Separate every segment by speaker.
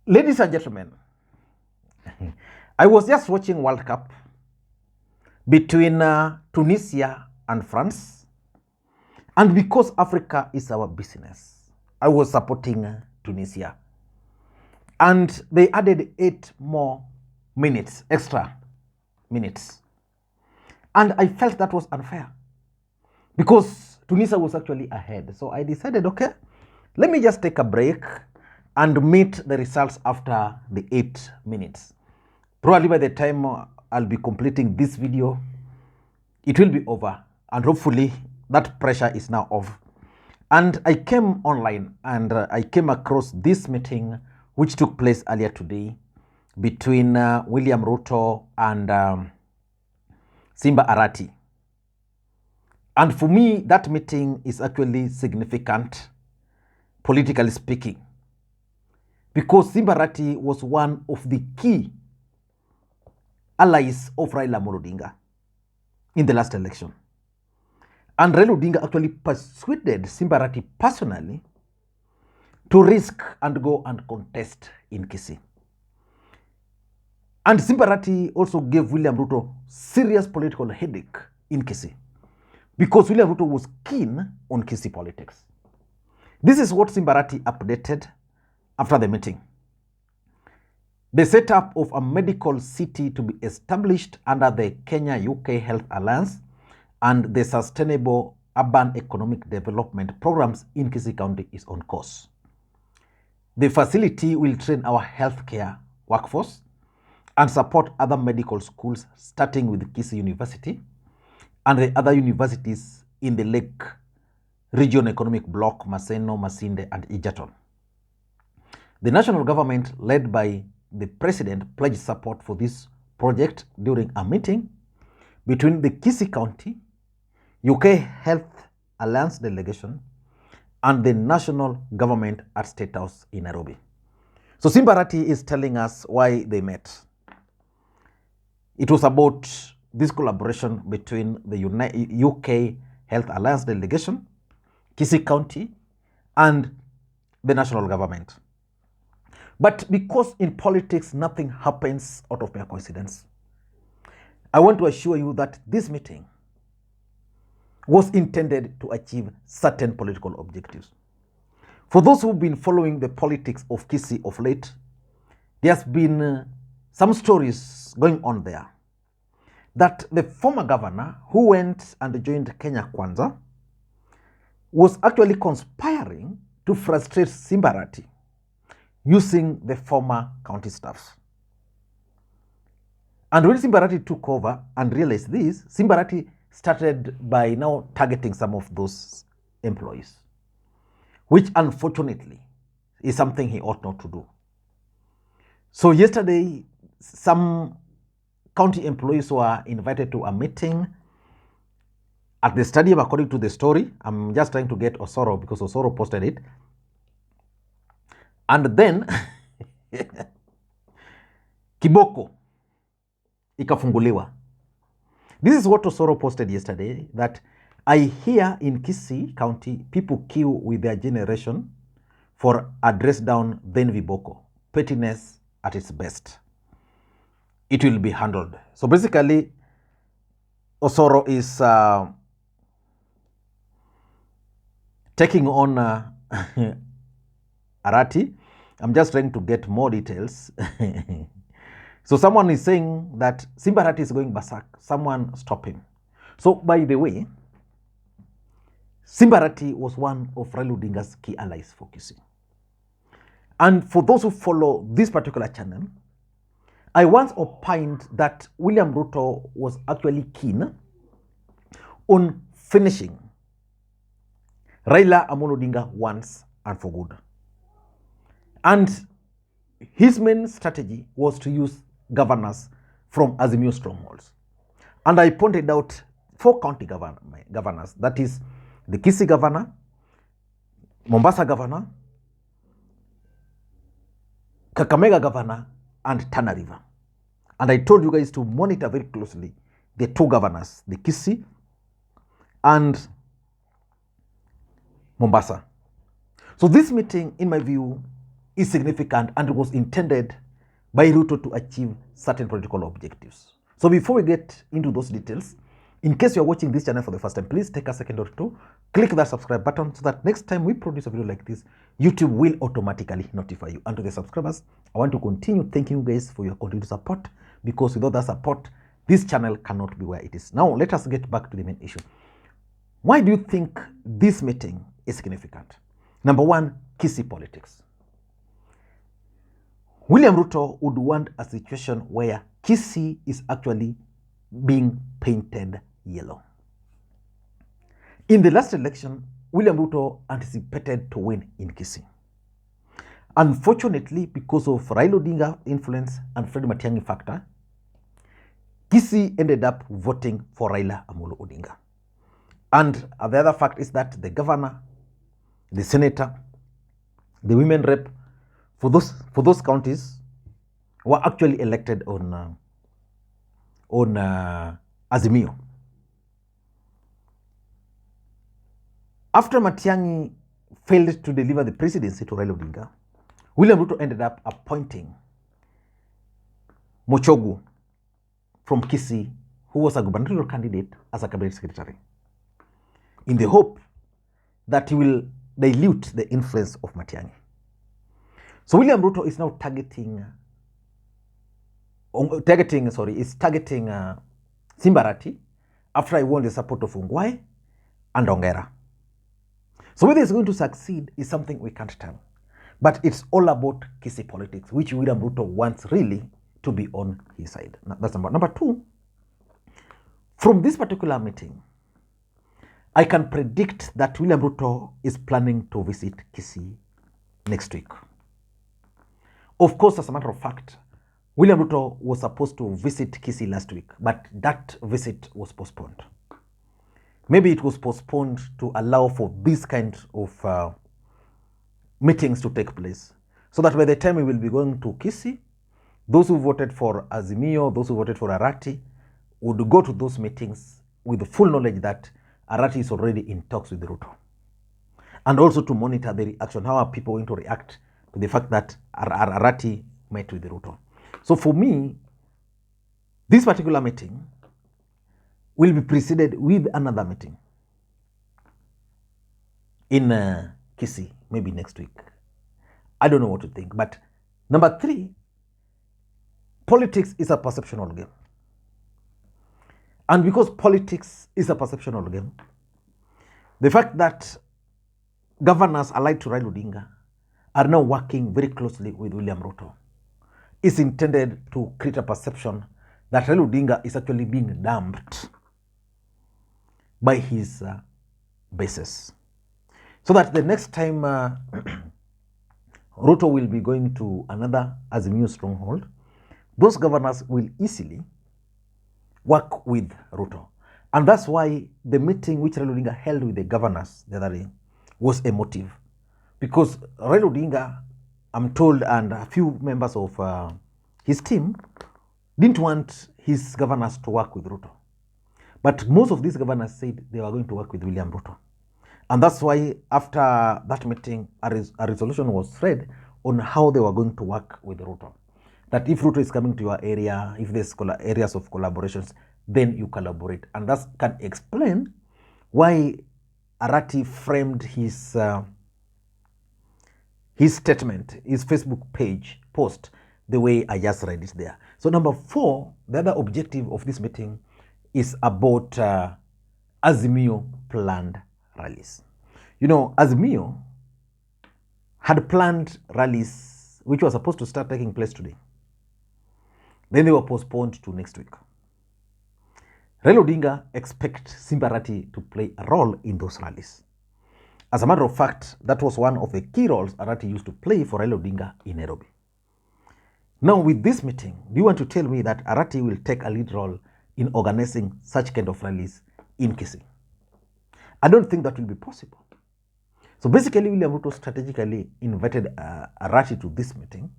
Speaker 1: Ladies and gentlemen, I was just watching World Cup between Tunisia and France. And because Africa is our business, I was supporting Tunisia. And they added 8 more minutes, extra minutes. And I felt that was unfair because Tunisia was actually ahead. So I decided, okay, let me just take a break and meet the results after the 8 minutes. Probably by the time I'll be completing this video, it will be over, and hopefully that pressure is now off. And I came online and I came across this meeting which took place earlier today between William Ruto and Simba Arati. And for me, that meeting is actually significant, politically speaking, because Simba Arati was one of the key allies of Raila Odinga in the last election. And Raila Odinga actually persuaded Simba Arati personally to risk and go and contest in Kisii. And Simba Arati also gave William Ruto serious political headache in Kisii because William Ruto was keen on Kisii politics. This is what Simba Arati updated after the meeting. The setup of a medical city to be established under the Kenya-UK Health Alliance and the Sustainable Urban Economic Development programs in Kisii County is on course. The facility will train our healthcare workforce and support other medical schools, starting with Kisii University and the other universities in the Lake Region Economic Bloc, Maseno, Masinde, and Egerton. The national government, led by the president, pledged support for this project during a meeting between the Kisii County, UK Health Alliance delegation, and the national government at Statehouse in Nairobi. So Simba Arati is telling us why they met. It was about this collaboration between the UK Health Alliance delegation, Kisii County, and the national government. But because in politics nothing happens out of mere coincidence, I want to assure you that this meeting was intended to achieve certain political objectives. For those who've been following the politics of Kisii of late, there's been some stories going on there that the former governor who went and joined Kenya Kwanza was actually conspiring to frustrate Simba Arati using the former county staffs. And when Simba Arati took over and realized this, Simba Arati started by now targeting some of those employees, which unfortunately is something he ought not to do. So yesterday, some county employees were invited to a meeting at the stadium, according to the story. I'm just trying to get Osoro because Osoro posted it. And then Kiboko ikafunguliwa. This is what Osoro posted yesterday, that I hear in Kisii County, people queue with their generation for a dress down then Viboko. Pettiness at its best. It will be handled. So basically, Osoro is taking on Arati. I'm just trying to get more details. So someone is saying that Simba Arati is going berserk. Someone stop him. So by the way, Simba Arati was one of Raila Odinga's key allies for Kisii. And for those who follow this particular channel, I once opined that William Ruto was actually keen on finishing Raila Odinga once and for good. And his main strategy was to use governors from Azimio strongholds. And I pointed out 4 county governors, that is the Kisii governor, Mombasa governor, Kakamega governor, and Tana River. And I told you guys to monitor very closely the 2 governors, the Kisii and Mombasa. So this meeting, in my view, is significant and was intended by Ruto to achieve certain political objectives. So before we get into those details, in case you're watching this channel for the first time, please take a second or two, click that subscribe button so that next time we produce a video like this, YouTube will automatically notify you. And to the subscribers, I want to continue thanking you guys for your continued support, because without that support, this channel cannot be where it is. Now, let us get back to the main issue. Why do you think this meeting is significant? Number one, Kisii politics. William Ruto would want a situation where Kisii is actually being painted yellow. In the last election, William Ruto anticipated to win in Kisii. Unfortunately, because of Raila Odinga influence and Fred Matiang'i factor, Kisii ended up voting for Raila Odinga. And the other fact is that the governor, the senator, the women rep for those counties were actually elected on Azimio. After Matiang'i failed to deliver the presidency to Raila Odinga, William Ruto ended up appointing Mochogu from Kisii, who was a gubernatorial candidate, as a cabinet secretary, in the hope that he will dilute the influence of Matiang'i. So William Ruto is now targeting Simba Arati after he won the support of Ungwai and Ongera. So whether he's going to succeed is something we can't tell. But it's all about Kisii politics, which William Ruto wants really to be on his side. That's number two. From this particular meeting, I can predict that William Ruto is planning to visit Kisii next week. Of course, as a matter of fact, William Ruto was supposed to visit Kisii last week, but that visit was postponed. Maybe it was postponed to allow for this kind of meetings to take place, so that by the time we will be going to Kisii, those who voted for Azimio, those who voted for Arati, would go to those meetings with the full knowledge that Arati is already in talks with Ruto. And also to monitor the reaction. How are people going to react to the fact that Arati met with Ruto? So for me, this particular meeting will be preceded with another meeting in Kisii, maybe next week. I don't know what to think. But number three, politics is a perceptional game. And because politics is a perceptional game, the fact that governors allied to Raila Odinga are now working very closely with William Ruto is intended to create a perception that Raila Odinga is actually being dumped by his bases. So that the next time Ruto will be going to another Azimio stronghold, those governors will easily work with Ruto. And that's why the meeting which Raila Odinga held with the governors the other day was emotive. Because Raila Odinga, I'm told, and a few members of his team didn't want his governors to work with Ruto. But most of these governors said they were going to work with William Ruto. And that's why after that meeting, a resolution was read on how they were going to work with Ruto. That if Ruto is coming to your area, if there's areas of collaborations, then you collaborate. And that can explain why Arati framed his statement, his Facebook page post, the way I just read it there. So number four, the other objective of this meeting is about Azimio planned rallies. You know, Azimio had planned rallies which were supposed to start taking place today. Then they were postponed to next week. Raila Odinga expects Simba Arati to play a role in those rallies. As a matter of fact, that was one of the key roles Arati used to play for Raila Odinga in Nairobi. Now with this meeting, do you want to tell me that Arati will take a lead role in organizing such kind of rallies in Kisii? I don't think that will be possible. So basically, William Ruto strategically invited Arati to this meeting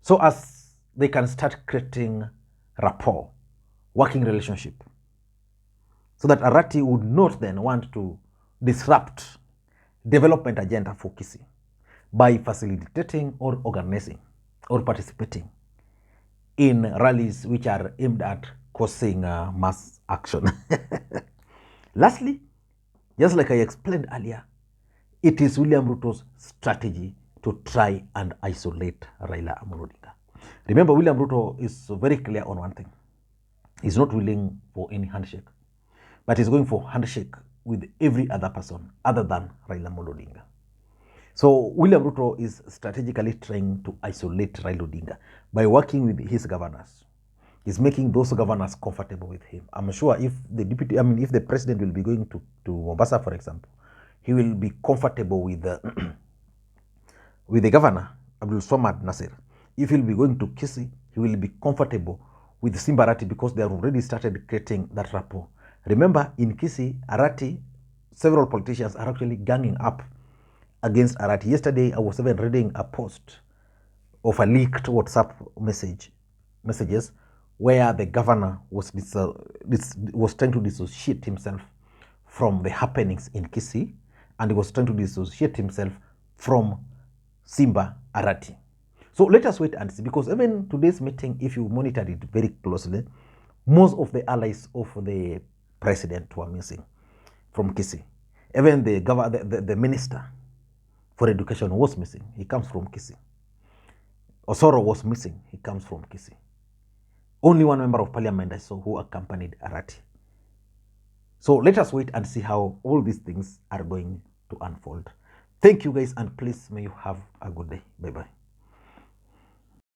Speaker 1: so as they can start creating rapport, working relationship, so that Arati would not then want to disrupt development agenda for Kisii. by facilitating or organizing or participating in rallies which are aimed at causing mass action. Lastly, just like I explained earlier, it is William Ruto's strategy to try and isolate Raila Odinga. Remember, William Ruto is very clear on one thing. He's not willing for any handshake, but he's going for handshake with every other person other than Raila Odinga. So William Ruto is strategically trying to isolate Raila Odinga by working with his governors. He's making those governors comfortable with him. I'm sure if the if the president will be going to Mombasa, for example, he will be comfortable with the with the governor, Abdul Swamad Nasir. If he'll be going to Kisii, he will be comfortable with Simba Arati because they have already started creating that rapport. Remember, in Kisii, Arati, several politicians are actually ganging up against Arati. Yesterday, I was even reading a post of a leaked WhatsApp messages where the governor was trying to dissociate himself from the happenings in Kisii, and he was trying to dissociate himself from Simba Arati. So let us wait and see, because even today's meeting, if you monitor it very closely, most of the allies of the president were missing from Kisii. Even the minister for education was missing. He comes from Kisii. Osoro was missing. He comes from Kisii. Only one member of parliament I saw who accompanied Arati. So let us wait and see how all these things are going to unfold. Thank you guys, and please may you have a good day. Bye-bye.